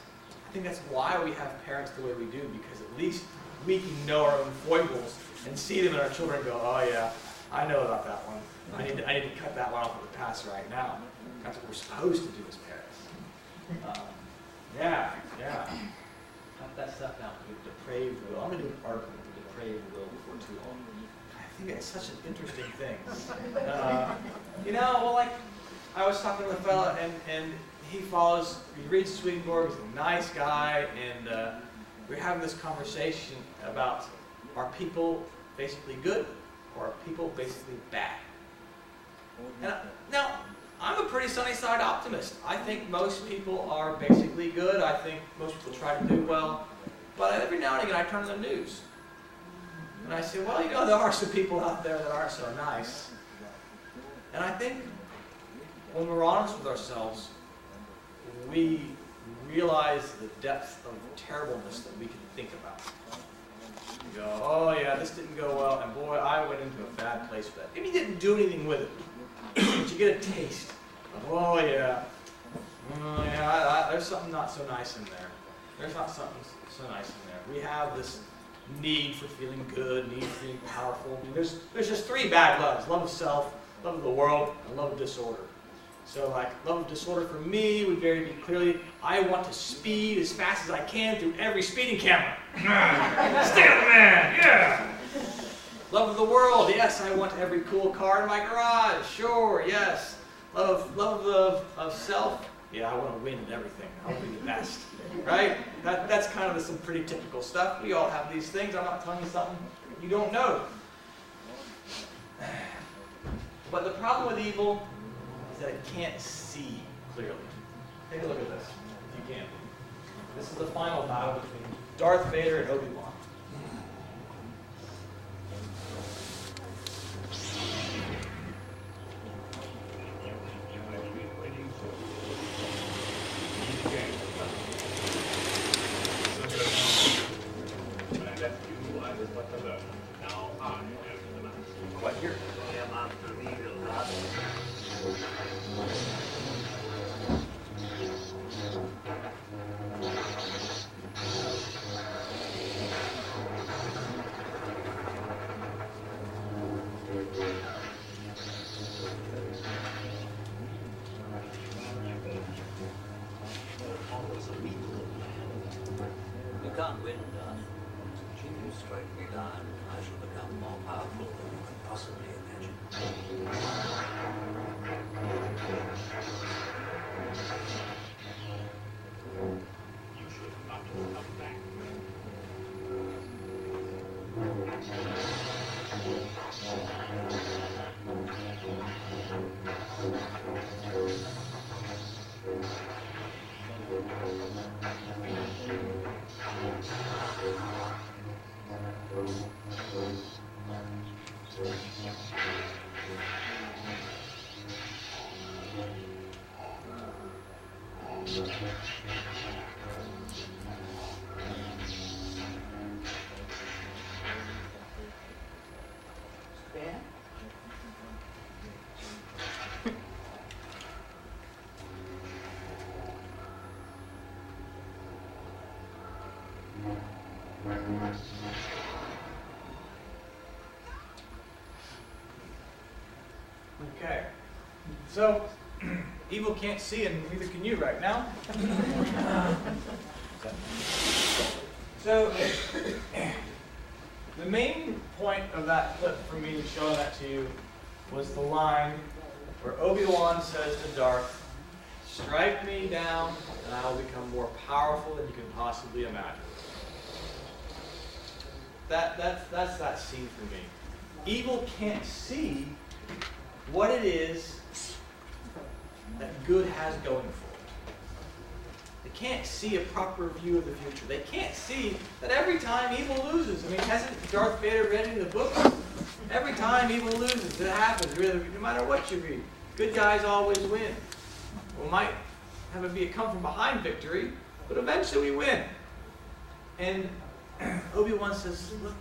I think that's why we have parents the way we do, because at least we can know our own foibles and see them in our children and go, oh yeah, I know about that one. I need to cut that one off of the past right now. That's what we're supposed to do as parents. Yeah. That's messed up now with depraved will. I'm going to do an article with depraved will before too long. I think it's such an interesting thing. Well, like, I was talking to a fella, and he reads Swedenborg, he's a nice guy, and we're having this conversation about, are people basically good, or are people basically bad? And now, I'm a pretty sunny side optimist. I think most people are basically good. I think most people try to do well. But every now and again, I turn on the news. And I say, well, there are some people out there that aren't so nice. And I think when we're honest with ourselves, we realize the depth of terribleness that we can think about. You go, oh yeah, this didn't go well, and boy, I went into a bad place for that. Maybe you didn't do anything with it, but you get a taste of, oh yeah, there's something not so nice in there. There's not something so nice in there. We have this need for feeling good, need for feeling powerful. I mean, there's just three bad loves: love of self, love of the world, and love of disorder. So, like, love of disorder for me would very clearly, I want to speed as fast as I can through every speeding camera. Stay on the man, yeah! Love of the world, yes, I want every cool car in my garage, sure, yes. Love of self, yeah, I want to win in everything. I want to be the best, right? That's kind of some pretty typical stuff. We all have these things. I'm not telling you something you don't know. But the problem with evil is that it can't see clearly. Take a look at this, if you can. This is the final battle between Darth Vader and Obi-Wan. What here? You can't win, Todd. If you strike me down, I shall become more powerful than you can possibly imagine. You should not come back. Okay, so evil can't see, and neither can you right now. So the main point of that clip for me showing that to you was the line where Obi-Wan says to Darth, "Strike me down, and I will become more powerful than you can possibly imagine." That's that scene for me. Evil can't see what it is that good has going for it. They can't see a proper view of the future. They can't see that every time evil loses. I mean, hasn't Darth Vader read in the book? Every time evil loses, it happens, really, no matter what you read. Good guys always win. We might have it be a come-from-behind victory, but eventually we win. And Obi-Wan says, look,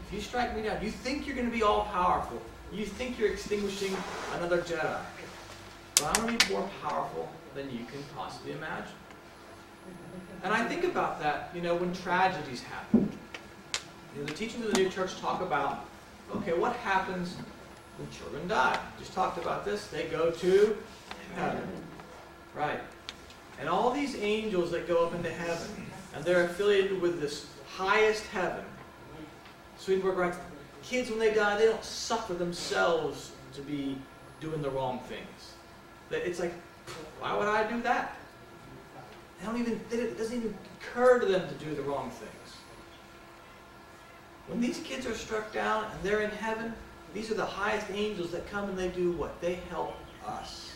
if you strike me down, you think you're going to be all-powerful. You think you're extinguishing another Jedi. But I'm going to be more powerful than you can possibly imagine. And I think about that, when tragedies happen. The teachings of the New Church talk about, okay, what happens when children die? Just talked about this. They go to heaven. Right. And all these angels that go up into heaven, and they're affiliated with this highest heaven. Swedenborg writes, kids when they die, they don't suffer themselves to be doing the wrong things. It's like, why would I do that? It doesn't even occur to them to do the wrong things. When these kids are struck down and they're in heaven, these are the highest angels that come and they do what? They help us.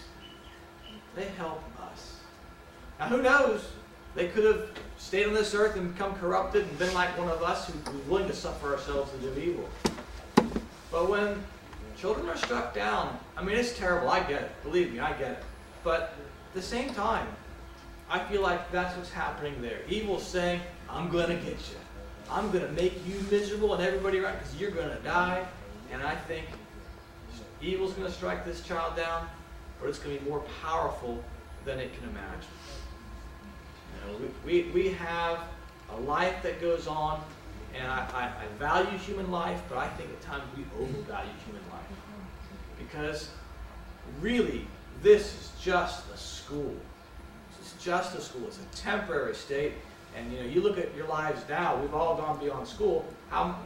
They help us. Now who knows? They could have stayed on this earth and become corrupted and been like one of us who's willing to suffer ourselves to do evil. But when children are struck down, I mean, it's terrible. I get it. Believe me, I get it. But at the same time, I feel like that's what's happening there. Evil's saying, I'm going to get you. I'm going to make you miserable and everybody around because you're going to die. And I think evil's going to strike this child down, but it's going to be more powerful than it can imagine. You know, we have a life that goes on, and I value human life, but I think at times we overvalue human life. Because really, this is just a school. This is just a school. It's a temporary state. And you know, you look at your lives now, we've all gone beyond school.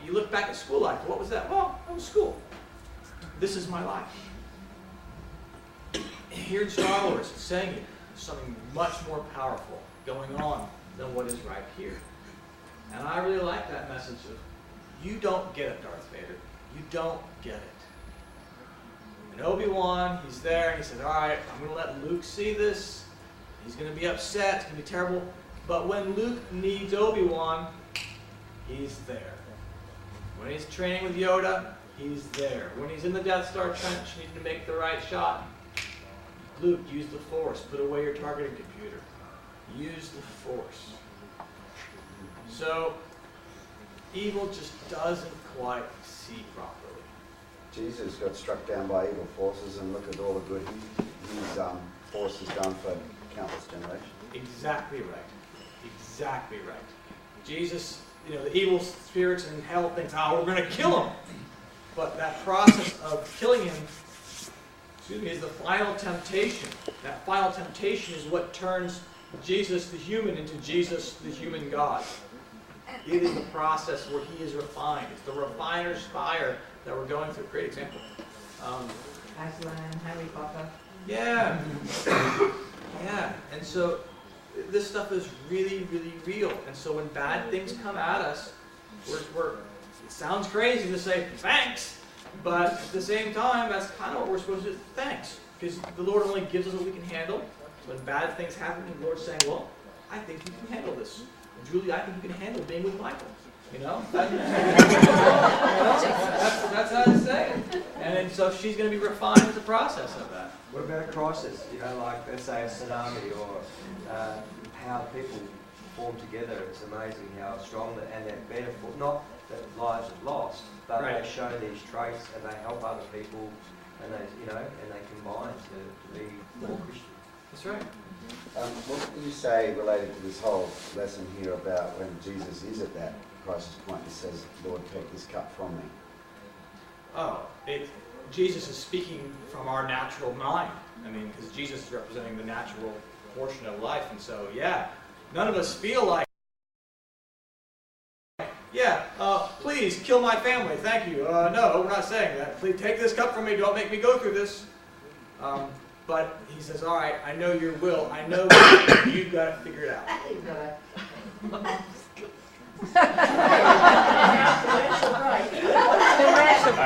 You look back at school life, what was that? Well, it was school. This is my life. Here in Star Wars, it's saying something much more powerful going on than what is right here. And I really like that message of, you don't get it, Darth Vader. You don't get it. And Obi-Wan, he's there, and he says, all right, I'm going to let Luke see this. He's going to be upset. It's going to be terrible. But when Luke needs Obi-Wan, he's there. When he's training with Yoda, he's there. When he's in the Death Star trench, needing to make the right shot, Luke, use the Force. Put away your targeting computer. Use the Force. So, evil just doesn't quite see properly. Jesus got struck down by evil forces, and look at all the good his force has done for countless generations. Exactly right. Exactly right. Jesus, you know, the evil spirits in hell thinks, oh, we're going to kill him. But that process of killing him, is the final temptation. That final temptation is what turns Jesus the human into Jesus the human God. It is the process where he is refined. It's the refiner's fire that we're going through. Great example. Aslan, Harry Potter. Yeah. Yeah. And so this stuff is really, really real. And so when bad things come at us, it sounds crazy to say thanks, but at the same time, that's kind of what we're supposed to do. Thanks. Because the Lord only gives us what we can handle. When bad things happen, the Lord's saying, well, I think you can handle this. Julie, I think you can handle being with Michael. You know? That's how it's saying. And then so she's going to be refined as a process of that. What about a crisis? You know, like, let's say a tsunami or how people form together. It's amazing how strong and they're better for, not that lives are lost, but they show these traits and they help other people and they, you know, and they combine to be more Christian. That's right. What would you say related to this whole lesson here about when Jesus is at that crisis point and says, Lord, take this cup from me? Oh, Jesus is speaking from our natural mind. I mean, because Jesus is representing the natural portion of life. And so, yeah, none of us feel like, yeah, please kill my family. Thank you. No, we're not saying that. Please take this cup from me. Don't make me go through this. But he says, all right, I know your will. I know you've got to figure it out.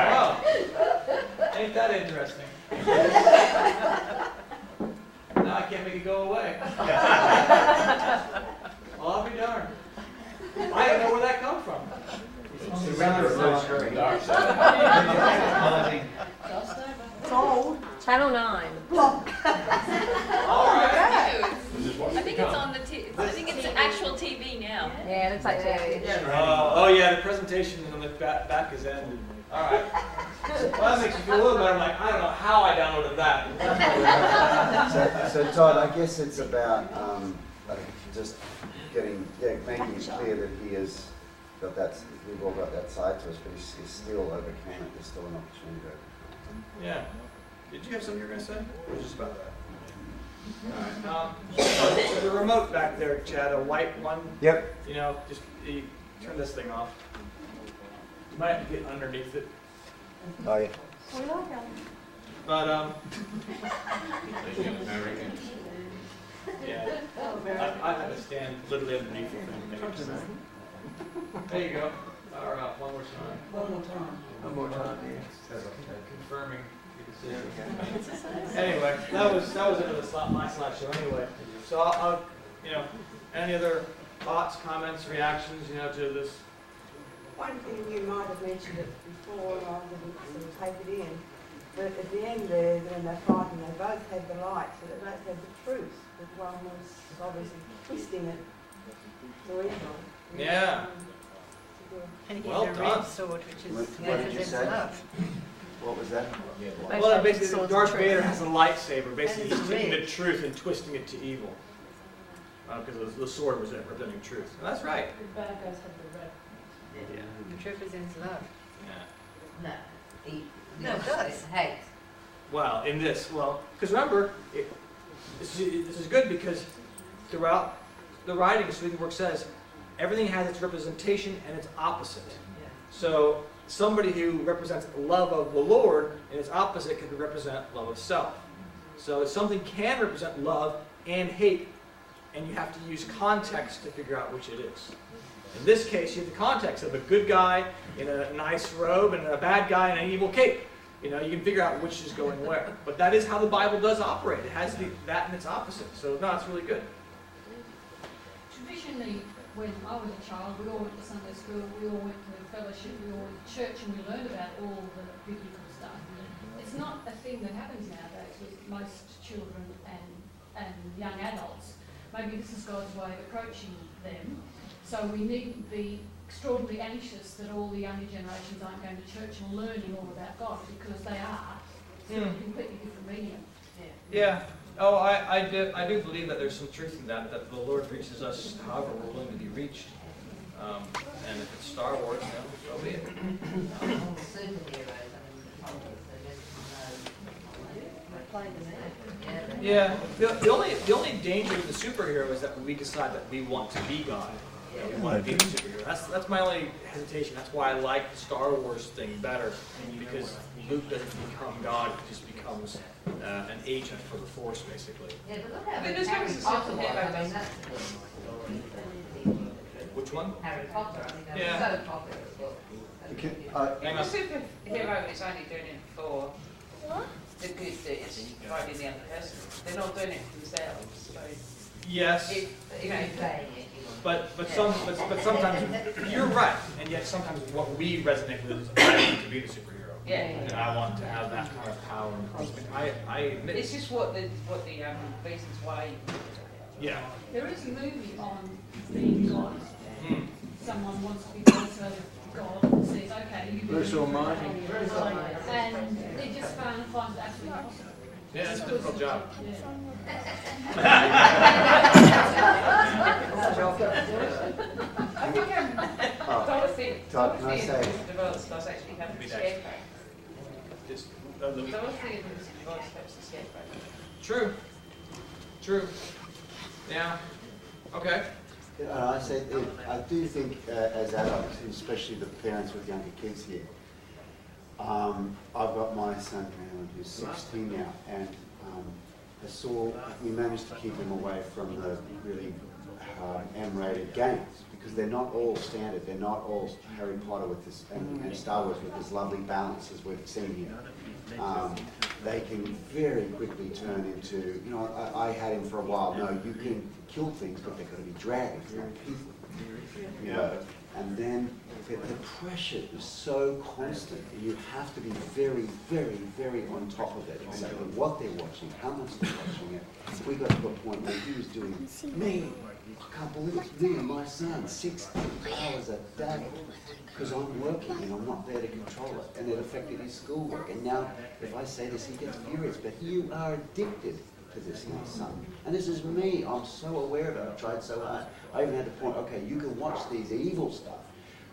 Oh, ain't that interesting? Now I can't make it go away. Well, I'll be darned. I don't know where that comes from. Cold. Channel 9. All right. I think it's on the I think it's actual TV now. Yeah, it looks like TV. Oh yeah, the presentation on the back is ended. All right. Well, that makes you feel a little better. I'm like, I don't know how I downloaded that. So Todd, I guess it's about just making it clear that he has got that. We've all got that side to us, but he still overcame it. There's still an opportunity to overcome it. Yeah. Did you have something you were going to say? Or was it just about that? There's a remote back there, Chad, a white one. Yep. You know, just you turn this thing off. You might have to get underneath it. Oh yeah. But yeah, I had to stand literally underneath it and make it sound. There you go. All right, one more time. One more time. One more time. Confirming your decision. Anyway, that was it of my slideshow. Anyway, so I'll any other thoughts, comments, reactions, to this? One thing you might have mentioned it before, and I didn't sort of take it in, but at the end there, when they're fighting, they both had the light, so they both had the truth, but one was obviously twisting it to evil. Yeah. And he Well had a done. red sword, which is What did you say? love. What was that? Well, basically, Darth Vader has a a lightsaber. Basically, And he's it's taking red. the truth and twisting it to evil. Because the sword was representing truth. And that's right. The bad guys have the red. Yeah. The truth represents love. Yeah. No, it does. Hate. Well, in this, because remember, this is good because throughout the writing, Swedenborg says, everything has its representation and its opposite. So somebody who represents love of the Lord and its opposite can represent love of self. So something can represent love and hate, and you have to use context to figure out which it is. In this case, you have the context of a good guy in a nice robe and a bad guy in an evil cape. You can figure out which is going where. But that is how the Bible does operate. It has that and its opposite. So no, it's really good. Traditionally, when I was a child, we all went to Sunday school, we all went to fellowship, we all went to church, and we learned about all the biblical stuff. It's not a thing that happens nowadays with most children and young adults. Maybe this is God's way of approaching them. So we needn't be extraordinarily anxious that all the younger generations aren't going to church and learning all about God, because they are. It's a completely different medium. Yeah. Oh, I do believe that there's some truth in that the Lord reaches us however we're willing to be reached. And if it's Star Wars, so be it. Yeah. The only danger with the superhero is that we decide that we want to be God. We want to be the superhero. That's my only hesitation. That's why I like the Star Wars thing better, because Luke doesn't become God; he just becomes an agent for the Force, basically. Yeah, but look how But there's Harry always a Potter certain was. hero I mean, that's Which one? Harry Potter. I mean, that Yeah. was so popular. The superhero is only doing it for the good that's providing the other person. They're not doing it for themselves. So Yes. But sometimes you're right, and yet sometimes what we resonate with is I want to be the superhero. Yeah. And I want to have that kind of power and cosmic. I admit. it's just what the reasons why. Yeah. There is a movie on being God. Someone wants to be God, so God says, okay, you do Bruce it. Almighty. And it just finds it absolutely impossible. Yeah, it's a difficult job. I think Dorothy Todd, can I say? Device does actually have the scarecrow. Dorothy and the device has the scarecrow. True. True. Yeah. Okay. I do think as adults, especially the parents with younger kids here, I've got my son Alan, who's 16 now, and we managed to keep him away from the really M-rated games, because they're not all standard. They're not all Harry Potter with this and Star Wars with this lovely balance as we've seen here. They can very quickly turn into, I had him for a while. No, you can kill things, but they're going to be dragons, not people. And then the pressure is so constant. You have to be very, very, very on top of it. Exactly what they're watching, how much they're watching it. We got to a point where he was doing me. I can't believe it's me and my son 6 hours a day, because I'm working and I'm not there to control it, and it affected his schoolwork. And now, if I say this, he gets furious. But you are addicted to this, my son. And this is me. I'm so aware of it. I've tried so hard. I even had to point, okay, you can watch these evil stuff,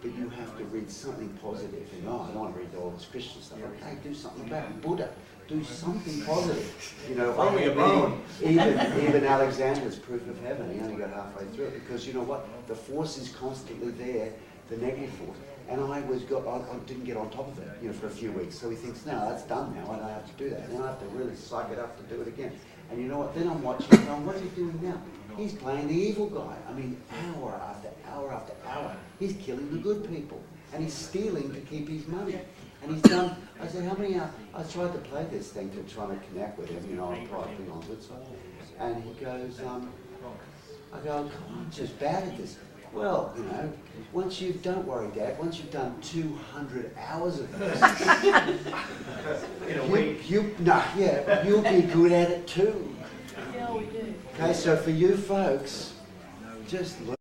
but you have to read something positive. And oh, I don't want to read all this Christian stuff. Okay, do something about it. Buddha, do something positive. You know, Throw me a bone. even Alexander's Proof of Heaven, he only got halfway through it because you know what? The force is constantly there, the negative force. And I didn't get on top of it, you know, for a few weeks. So he thinks, no, that's done now. I don't have to do that. And then I have to really psych it up to do it again. And you know what? Then I'm watching, going, what's he doing now? He's playing the evil guy. I mean, hour after hour after hour, he's killing the good people. And he's stealing to keep his money. And he's done, I said, how many, I tried to play this thing to try to connect with him, you know, I'm probably on good side. And he goes, I go, come on, just bad at this. Well, you know, don't worry, Dad, once you've done 200 hours of this, in a week. you'll be good at it too. Yeah, we do. Okay, so for you folks, just learn.